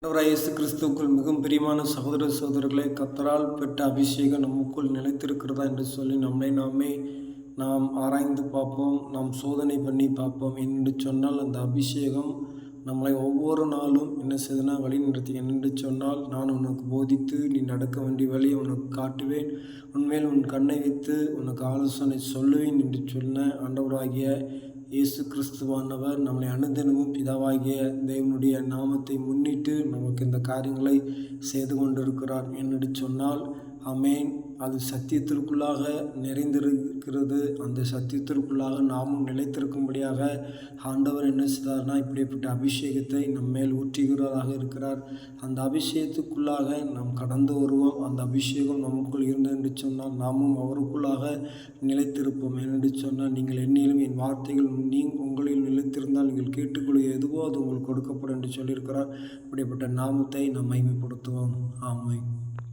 ஆண்டவராகிய இயேசு கிறிஸ்துவுக்குள் மிகவும் பிரியமான சகோதர சகோதரர்களே, கர்த்தரால் பெற்ற அபிஷேகம் நமக்குள் நிலைத்திருக்கிறதா என்று சொல்லி நாம் ஆராய்ந்து பார்ப்போம். நாம் சோதனை பண்ணி பார்ப்போம். என்று சொன்னால் அந்த அபிஷேகம் நம்மளை ஒவ்வொரு நாளும் என்ன செய்தனா வழி நடத்தி. என்று சொன்னால் நான் உனக்கு போதித்து நீ நடக்க வேண்டிய வழியை உனக்கு காட்டுவேன், உன்மேல் உன் கண்ணை வைத்து உனக்கு ஆலோசனை சொல்லுவேன் என்று சொன்ன ஆண்டவராகிய இயேசு கிறிஸ்துவானவர் நம்மளை அனுதினமும் பிதாவாகிய தேவனுடைய நாமத்தை முன்னிட்டு நமக்கு இந்த காரியங்களை செய்து கொண்டிருக்கிறார் என்று சொன்னால் ஆமென். அது சத்தியத்திற்குள்ளாக நிறைந்திருக்கிறது. அந்த சத்தியத்திற்குள்ளாக நாமும் நிலைத்திருக்கும்படியாக ஆண்டவர் என்ன செய்தார்னா இப்படிப்பட்ட அபிஷேகத்தை நம் மேல் ஊற்றுகிறவராக இருக்கிறார். அந்த அபிஷேகத்துக்குள்ளாக நாம் கடந்து வருவோம். அந்த அபிஷேகம் நமக்குள் இருந்தது என்று சொன்னால் நாமும் அவருக்குள்ளாக நிலைத்திருப்போம். என்று சொன்னால் நீங்கள் என்னிலும் என் வார்த்தைகள் உங்களில் நிலைத்திருந்தால் நீங்கள் கேட்டுக்கொள்ள எதுவோ அது உங்களுக்கு கொடுக்கப்படும் என்று சொல்லியிருக்கிறார். இப்படிப்பட்ட நாமத்தை நாம் மகிமைப்படுத்துவோம்.